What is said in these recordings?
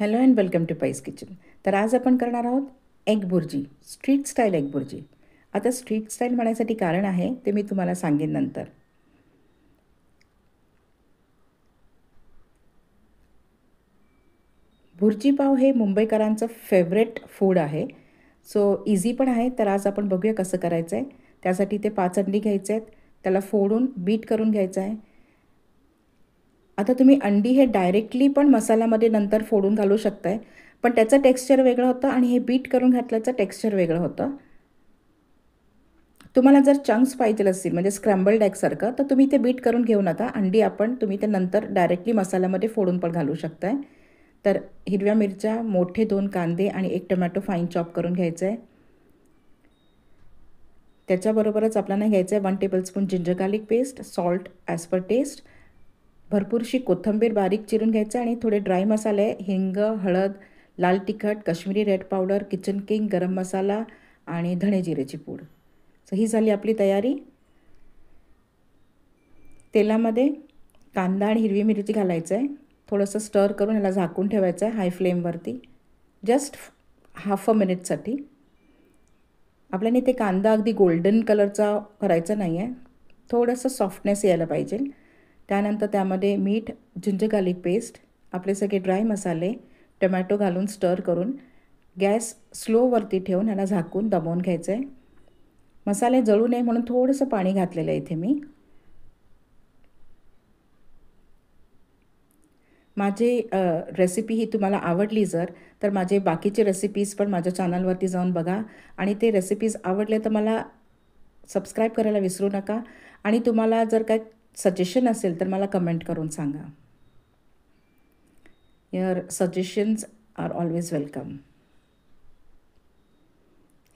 Hello and welcome to Pai's kitchen. तर आज आपण करणार आहोत egg bhurji, street style egg bhurji. आता स्ट्रीट स्टाईल म्हणायसाठी कारण आहे ते मी तुम्हाला सांगेन नंतर. भुर्जी पाव हे मुंबईकरांचं फेवरेट फूड आहे. सो इझी पण आहे. तर आज आपण बघूया कसं करायचं आहे. त्यासाठी ते 5 अंडी घ्यायचे आहेत, त्याला फोडून बीट करून घ्यायचं आहे. आता तुम्ही अंडी हे डायरेक्टली पण मसाल्यामध्ये नंतर फोडून घालू शकताय, पण त्याचं टेक्स्चर वेगळं होतं आणि हे बीट करून घातल्याचं टेक्स्चर वेगळं होतं. तुम्हाला जर चंक्स पाहिजे असतील म्हणजे स्क्रॅम्बल्ड एगसारखं, तर तुम्ही ते बीट करून घेऊ नका. अंडी तुम्ही ते नंतर डायरेक्टली मसाल्यामध्ये फोडून पण घालू शकताय. तर हिरव्या मिरच्या, मोठे 2 कांदे आणि 1 टोमॅटो फाईन चॉप करून घ्यायचं आहे. त्याच्याबरोबरच आपल्याला घ्यायचं आहे 1 tablespoon ginger garlic paste, salt as per taste, भरपूरशी कोथिंबीर बारीक चिरून घ्यायचं आणि थोडे ड्राय मसाले, हिंग, हळद, लाल तिखट, Kashmiri red powder, kitchen king, गरम मसाला आणि धणे जिरेची पूड. सो ही झाली आपली तयारी. तेलामध्ये कांदा आणि हिरवी मिरची घालायचं आहे. थोडंसं स्टर करून ह्याला झाकून ठेवायचं आहे हाय फ्लेमवरती जस्ट हाफ अ मिनिटसाठी. आपल्याने ते कांदा अगदी गोल्डन कलरचा करायचा नाही आहे, थोडंसं सॉफ्टनेस यायला पाहिजे. त्यानंतर त्यामध्ये मीठ, जिंजर गार्लिक पेस्ट, आपले सगळे ड्राय मसाले, टोमॅटो घालून स्टर करून गॅस स्लोवरती ठेवून ह्याला झाकून दमवून घ्यायचं आहे. मसाले जळू नये म्हणून थोडंसं पाणी घातलेलं आहे इथे मी. माझी रेसिपी ही तुम्हाला आवडली तर माझे बाकीचे रेसिपीज पण माझ्या चॅनलवरती जाऊन बघा आणि ते रेसिपीज आवडले तर मला सबस्क्राईब करायला विसरू नका. आणि तुम्हाला जर काय सजेशन असेल तर मला कमेंट करून सांगा. Your suggestions are always welcome.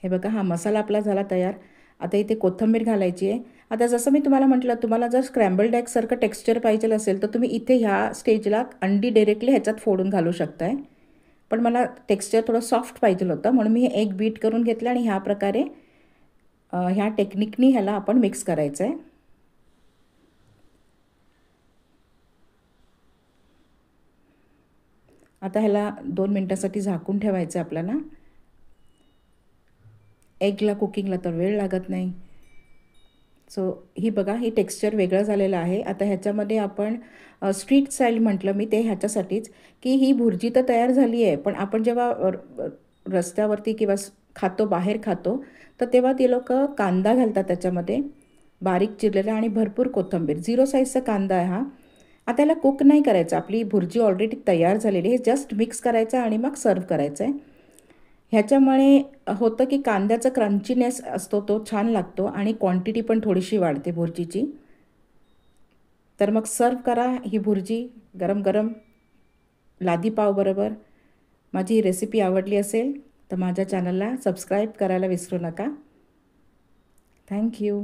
हे बघा, हा मसाला आपला झाला तयार. आता इथे कोथिंबीर घालायची आहे. आता जसं मी तुम्हाला म्हटलं, तुम्हाला जर स्क्रॅम्बल्ड एगसारखं टेक्स्चर पाहिजे असेल तर तुम्ही इथे ह्या स्टेजला अंडी डायरेक्टली ह्याच्यात फोडून घालू शकताय. पण मला टेक्स्चर थोडं सॉफ्ट पाहिजे होतं म्हणून मी हे एग बीट करून घेतलं आणि ह्या प्रकारे ह्या टेक्निकनी ह्याला आपण मिक्स करायचं आहे. आता ह्याला 2 मिनटासाठी झाकून ठेवायचं आहे आपल्याला. एगला कुकिंगला तर वेळ लागत नाही. सो ही बघा, ही टेक्स्चर वेगळं झालेलं आहे. आता ह्याच्यामध्ये आपण स्ट्रीट स्टाईल म्हटलं मी ते ह्याच्यासाठीच की ही भुर्जी तर तयार झाली आहे, पण आपण जेव्हा रस्त्यावरती किंवा खातो, बाहेर खातो, तर तेव्हा ते लोकं कांदा घालतात त्याच्यामध्ये बारीक चिरलेला आणि भरपूर कोथिंबीर. 0 साईजचा कांदा आहे हा. आता याला कुक नाही करायचं, आपली भुर्जी ऑलरेडी तयार झालेली आहे. जस्ट मिक्स करायचं आणि मग सर्व करायचं आहे. ह्याच्यामुळे होतं की कांद्याचा क्रंचीनेस असतो तो छान लागतो आणि क्वांटिटी पण थोडीशी वाढते भुर्जीची. तर मग सर्व करा ही भुर्जी गरम गरम लादी पावबरोबर. माझी ही रेसिपी आवडली असेल तर माझ्या चॅनलला सबस्क्राईब करायला विसरू नका. थँक्यू.